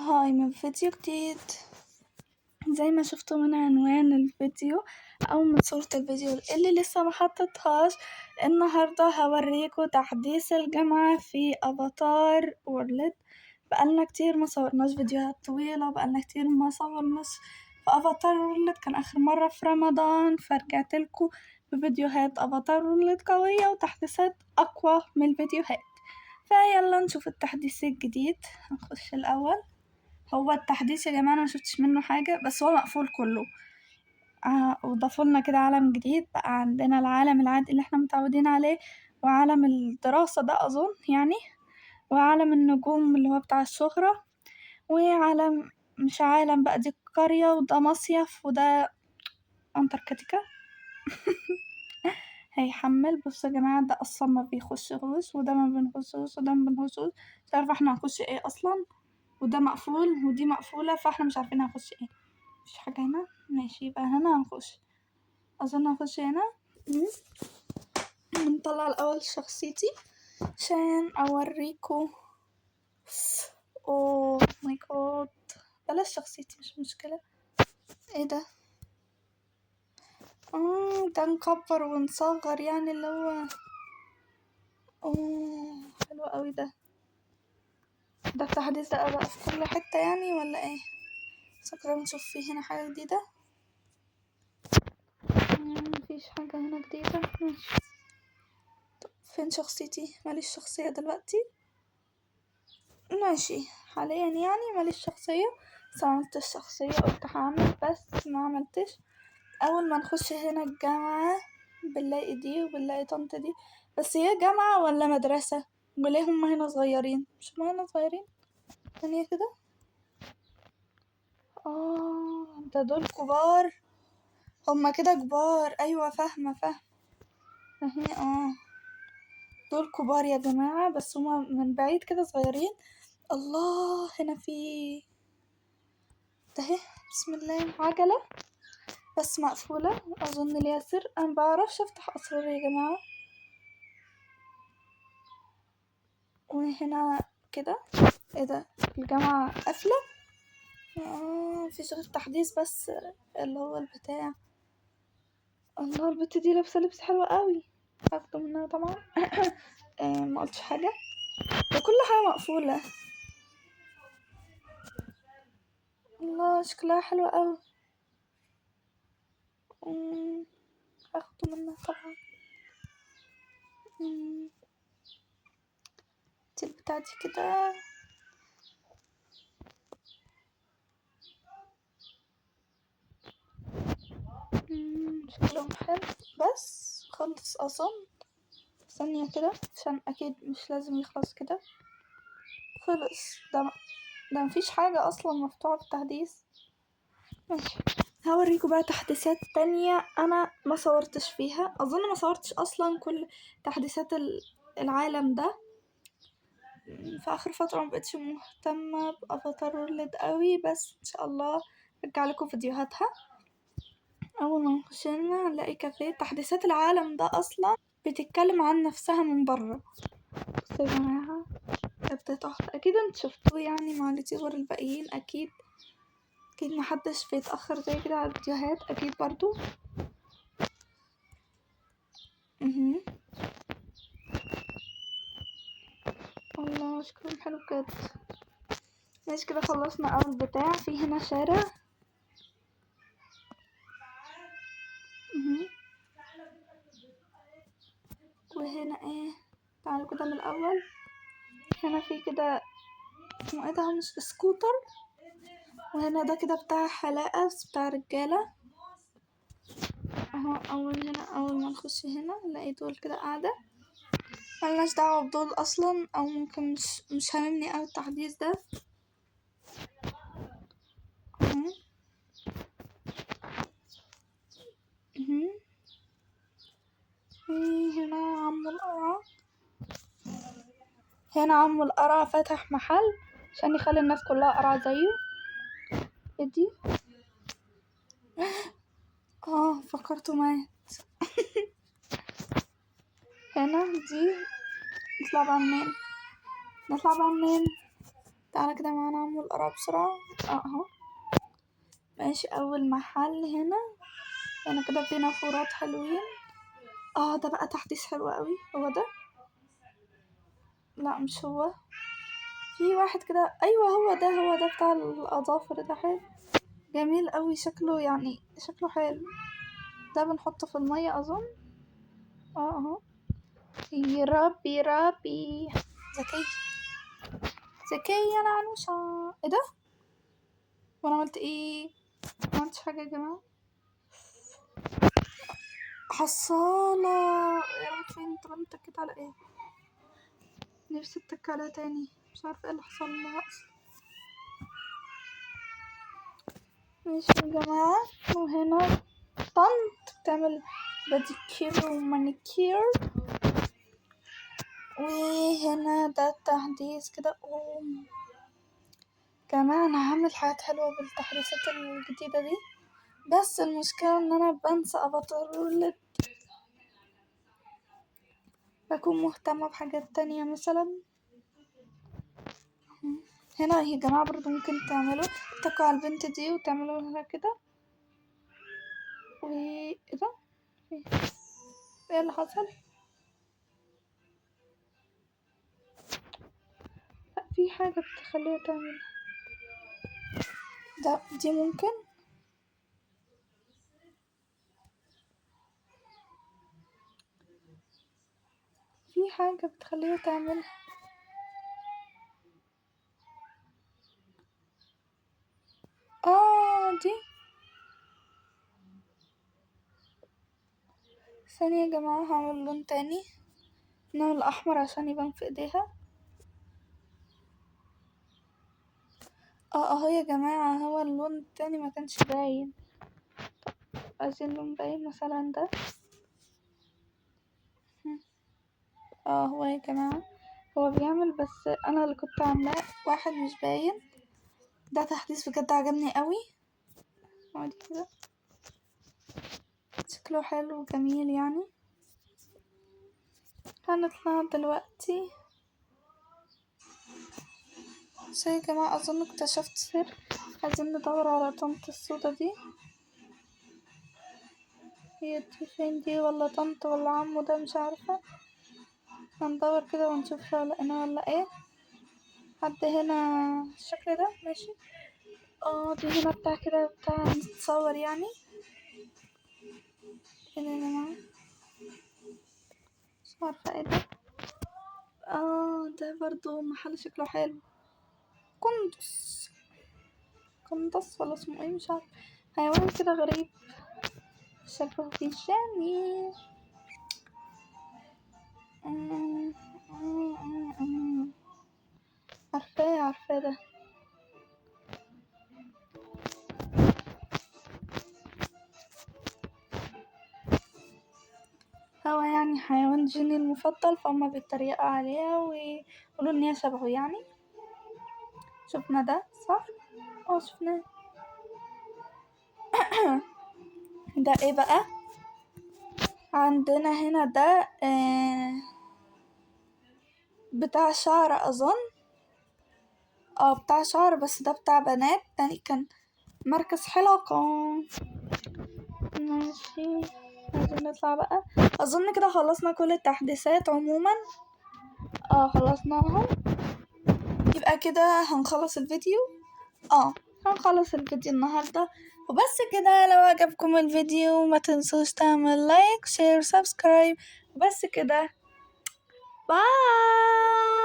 هاي من فيديو جديد. زي ما شفتوا من عنوان الفيديو او من صورة الفيديو اللي لسه ما حطيتهاش، النهاردة هوريكم تحديث الجامعة في افاتار وورلد. بقالنا كتير ما صورناش فيديوهات طويلة، بقالنا كتير ما صورناش في افاتار وورلد، كان اخر مرة في رمضان، فرجعت لكم بفيديوهات افاتار وورلد قوية وتحديثات اقوى من الفيديوهات. فيلا نشوف التحديث الجديد. هنخش الاول. هو التحديث يا جماعة أنا مشفتش منه حاجة، بس هو مقفول كله. وضافولنا كده عالم جديد، بقى عندنا العالم العادي اللي احنا متعودين عليه، وعالم الدراسة ده أظن يعني، وعالم النجوم اللي هو بتاع الشهرة، وعالم مش عالم بقى، دي قرية وده مصيف وده أنتاركتيكا. هيحمل. بصوا يا جماعة، ده أصلا ما بيخشهوش، وده ما بنخشهوش، وده ما بنخشهوش، مش عارفة احنا هنخش ايه أصلا، وده مقفول ودي مقفولة، فاحنا مش عارفين هنخش ايه. مفيش حاجة هنا، ماشي، يبقى هنا هنخش، أظن هنخش هنا. نطلع الأول شخصيتي عشان أوريكم. اوه ماي جاد، بلاش شخصيتي مش مشكلة. ايه ده؟ ده نكبر ونصغر يعني، اللي هو حلو قوي ده التحديث ده بقى في كل حتة يعني ولا ايه؟ شكرا. نشوف فيه هنا حاجة جديدة. مفيش حاجة هنا جديدة. ماشي. فين شخصيتي؟ ماليش شخصية دلوقتي. ماشي حاليا يعني ماليش شخصية، بس عملت الشخصية، قلت هعمل بس ما عملتش. اول ما نخش هنا الجامعة بنلاقي دي وبنلاقي طنط دي، بس هي جامعة ولا مدرسة؟ وليه هما هنا صغيرين؟ مش هما هنا صغيرين ثانية كده؟ ده دول كبار، هما كده كبار. ايوه فاهمة اهي. دول كبار يا جماعة، بس هما من بعيد كده صغيرين. الله، هنا في ده بسم الله عجلة بس مقفولة، أظن ليها سر. أنا مبعرفش أفتح أسرار يا جماعة. وهنا كده ايه ده؟ الجامعة قافلة. مفيش غير تحديث بس، اللي هو البتاع. الله، البت دي لابسة لبس حلو قوي، هاخده منها طبعا. ما قلتش حاجة، وكل حاجة مقفولة. الله، شكلها حلو قوي. هاخده منها طبعا. دي البتاع دي كده. شكلهم حلو، بس خلص أظن. ثانية كده عشان أكيد مش لازم يخلص كده. خلص ده مفيش حاجة أصلا مفتوحة في التحديث. ماشي، هوريكم بقى تحديثات تانية أنا ما صورتش فيها، أظن ما صورتش أصلا كل تحديثات العالم ده. في آخر فترة مبقتش مهتمة بأفاتار وورلد قوي، بس إن شاء الله أرجع لكم فيديوهاتها. أول ما نخش هنا نلاقي كافيه. تحديثات العالم ده أصلا بتتكلم عن نفسها من برا. بصوا يا جماعة، ده تحفة. أكيد انت شفتوه يعني مع اليوتيوبر الباقيين، أكيد محدش بيتأخر زي كده على الفيديوهات، أكيد برضو. الله، شكلهم حلو بجد. ماشي كده، خلصنا أول بتاع. في هنا شارع. وهنا ايه؟ تعالوا كده من الأول. هنا في كده اسمه ايه ده؟ مش سكوتر. وهنا ده كده بتاع حلاقة، بس بتاع رجالة اهو. أول ما نخش هنا نلاقي دول كده قاعدة، ملناش دعوة بدول أصلا، أو ممكن مش هاممني أوي التحديث ده. هنا عمو القرع فتح محل عشان يخلي الناس كلها قرع زيه. دي فكرته مات. هنا دي نطلع بقى منين؟ تعالى كده معانا عمو القرع بسرعة. اهو ماشي. اول محل هنا كده في نافورات حلوين. ده بقى تحديث حلو قوي. هو ده؟ لا مش هو. في واحد كده، ايوه هو ده بتاع الاظافر. ده حلو جميل قوي شكله، يعني شكله حلو. ده بنحطه في المية اظن. اهو. يا ربي ذكية انا عنوشة. ايه ده؟ وانا عملت ايه؟ ما عملتش حاجة يا جماعة. حصالة. يا رب فين؟ طب انا اتكيت على ايه؟ نفسي اتك عليها تاني، مش عارفة ايه اللي حصل لها اصلا. ماشي يا جماعة. وهنا طنط بتعمل باديكير ومانيكير. وهنا ده التحديث كده. كمان هعمل حاجات حلوة بالتحديثات الجديدة دي، بس المشكلة ان انا بنسى ابطل. بكون مهتمة بحاجات تانية مثلا. هنا يا جماعة برضو ممكن تعملوا تقوا على البنت دي وتعملوا لها كده. ايه ده؟ ايه اللي حصل؟ لا في حاجة بتخليها تعمل ده. دي ممكن. في حاجة بتخليها تعمل. دي ثانية يا جماعة. هعمل لون تاني، نعمل الأحمر عشان يبان في ايديها. اهو يا جماعة، هو اللون التاني ما كانش باين. عايزين لون باين مثلا ده. هو يا جماعة هو بيعمل، بس انا اللي كنت عاملاه واحد مش باين. ده تحديث بجد عجبني قوي. عادي كده شكله حلو وجميل يعني. هنطلع دلوقتي. بس يا جماعة اظن اكتشفت سر. عايزين ندور على طنط السودا دي. هي دي فين دي؟ ولا طنط ولا عمو؟ ده مش عارفة. هندور كده ونشوف لو لقيناه ولا ايه. حد هنا الشكل ده ماشي. دي هنا بتاع كده بتاع نتصور يعني. ايه ده يا جماعة؟ مش عارفة ايه ده. ده برضو محل شكله حلو. قندص ولا اسمه ايه مش عارفة. حيوان كده غريب شكله بيجاني. عارفاه ده. هو يعني حيوان جيني المفضل، فهم بيتريقوا عليها ويقولوا ان هي شبهه يعني. شفنا ده صح؟ شفناه. ده ايه بقى؟ عندنا هنا ده بتاع شعر اظن. بتاع شعر، بس ده بتاع بنات تاني. كان مركز حلاقة. ماشي. عايزين نطلع بقى. اظن كده خلصنا كل التحديثات عموما. خلصناهم. يبقى كده هنخلص الفيديو. هنخلص الفيديو النهاردة وبس كده. لو عجبكم الفيديو ما تنسوش تعمل لايك شير سبسكرايب. بس كده. باي.